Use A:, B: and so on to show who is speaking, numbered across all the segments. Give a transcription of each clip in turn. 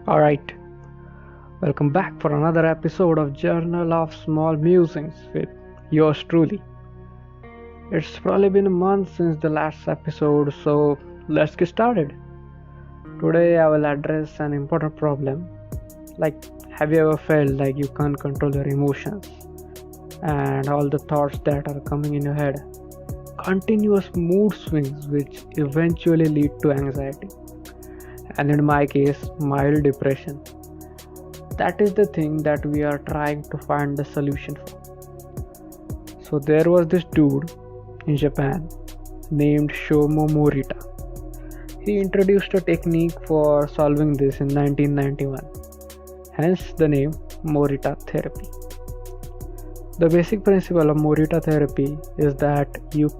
A: Alright, welcome back for another episode of Journal of Small Musings with yours truly. It's probably been a month since the last episode, so let's get started. Today I will address an important problem. Like, have you ever felt like you can't control your emotions and all the thoughts that are coming in your head? Continuous mood swings which eventually lead to anxiety, and in my case, mild depression. That is the thing that we are trying to find the solution for. So there was this dude in Japan named Shomo Morita. He introduced a technique for solving this in 1991, hence the name Morita therapy. The basic principle of Morita therapy is that you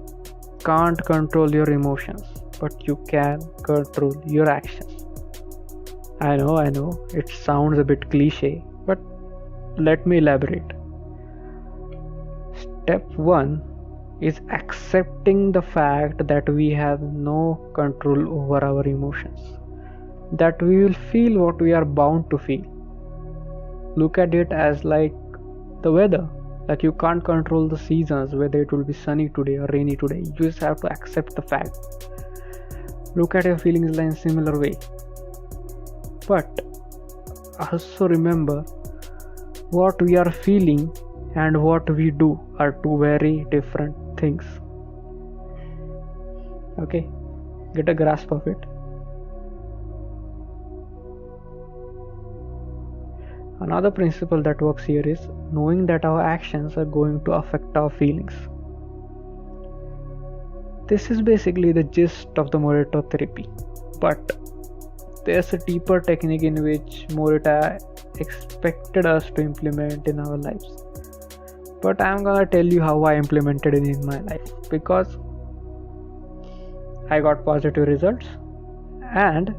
A: can't control your emotions, but you can control your actions. I know, it sounds a bit cliche, but let me elaborate. Step 1 is accepting the fact that we have no control over our emotions, that we will feel what we are bound to feel. Look at it as like the weather. Like you can't control the seasons, whether it will be sunny today or rainy today. You just have to accept the fact. Look at your feelings in a similar way. But also remember, what we are feeling and what we do are two very different things. Okay, get a grasp of it. Another principle that works here is knowing that our actions are going to affect our feelings. This is basically the gist of the Morita therapy, but there's a deeper technique in which Morita expected us to implement in our lives. But I'm gonna tell you how I implemented it in my life, because I got positive results. And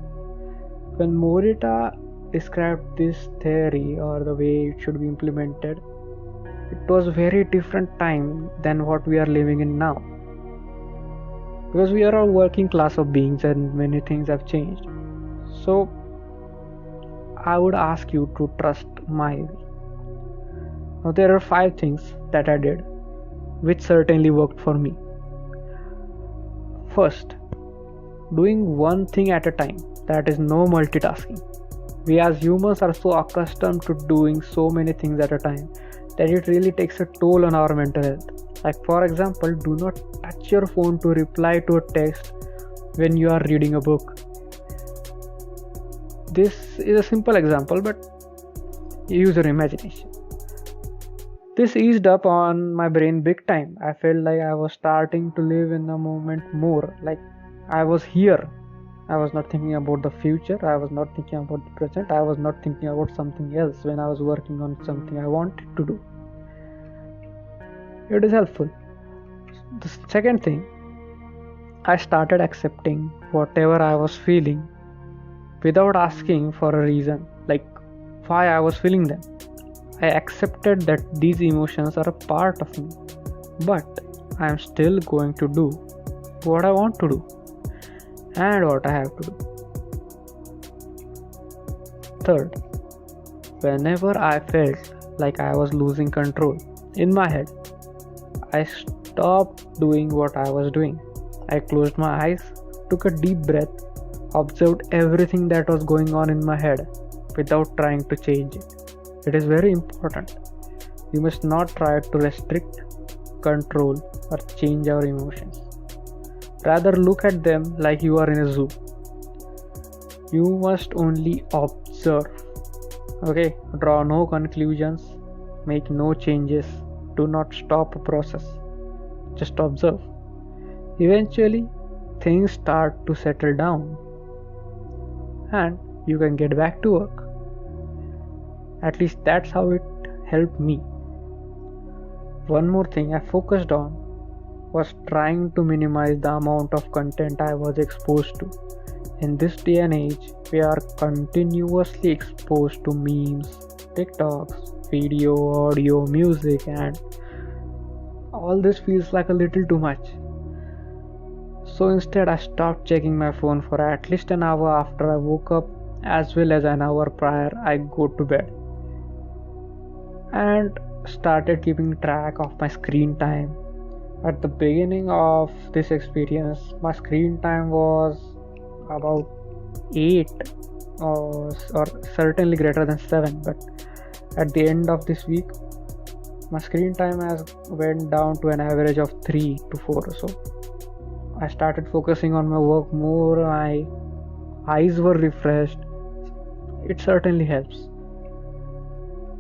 A: when Morita described this theory or the way it should be implemented, it was a very different time than what we are living in now. Because we are a working class of beings and many things have changed. So I would ask you to trust my way. Now there are 5 things that I did which certainly worked for me. First, doing one thing at a time, that is no multitasking. We as humans are so accustomed to doing so many things at a time that it really takes a toll on our mental health. Like for example, do not touch your phone to reply to a text when you are reading a book. This is a simple example, but use your imagination. This eased up on my brain big time. I felt like I was starting to live in the moment more, like I was here. I was not thinking about the future, I was not thinking about the present, I was not thinking about something else when I was working on something I wanted to do. It is helpful. The second thing, I started accepting whatever I was feeling without asking for a reason, like why I was feeling them. I accepted that these emotions are a part of me, but I am still going to do what I want to do and what I have to do. Third, whenever I felt like I was losing control in my head, I stopped doing what I was doing. I closed my eyes, took a deep breath, observed everything that was going on in my head without trying to change it. It is very important. You must not try to restrict, control, or change our emotions. Rather, look at them like you are in a zoo. You must only observe. Okay, draw no conclusions, make no changes, do not stop a process. Just observe. Eventually, things start to settle down and you can get back to work. At least that's how it helped me. One more thing I focused on was trying to minimize the amount of content I was exposed to. In this day and age, we are continuously exposed to memes, TikToks, video, audio, music, and all this feels like a little too much. So instead, I stopped checking my phone for at least an hour after I woke up as well as an hour prior I go to bed, and started keeping track of my screen time. At the beginning of this experience, my screen time was about 8 or certainly greater than 7, but at the end of this week my screen time has went down to an average of 3 to 4 or so. I started focusing on my work more, my eyes were refreshed. It certainly helps.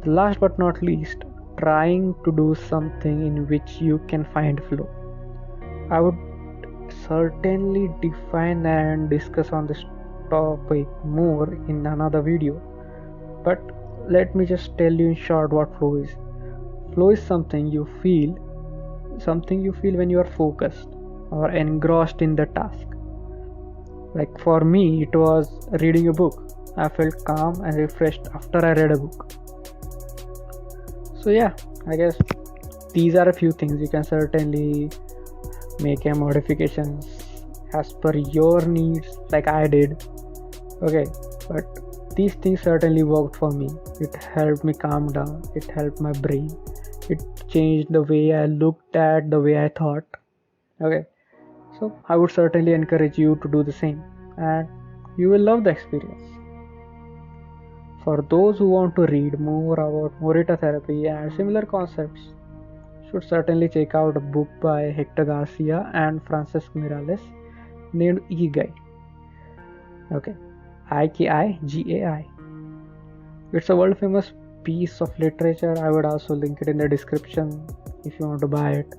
A: Last but not least, trying to do something in which you can find flow. I would certainly define and discuss on this topic more in another video, but let me just tell you in short what flow is. Flow is something you feel when you are focused or engrossed in the task. Like for me, it was reading a book. I felt calm and refreshed after I read a book. So yeah, I guess these are a few things. You can certainly make a modifications as per your needs, like I did. Okay, but these things certainly worked for me. It helped me calm down. It helped my brain. It changed the way I looked at, the way I thought. Okay, so I would certainly encourage you to do the same, and you will love the experience. For those who want to read more about Morita therapy and similar concepts, should certainly check out a book by Hector Garcia and Francisco Miralles named Ikigai. Okay, Ikigai. It's a world famous piece of literature. I would also link it in the description if you want to buy it.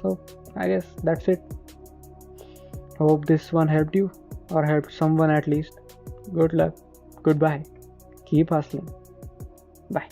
A: So I guess that's it. Hope this one helped you or helped someone at least. Good luck. Goodbye. Keep hustling. Bye.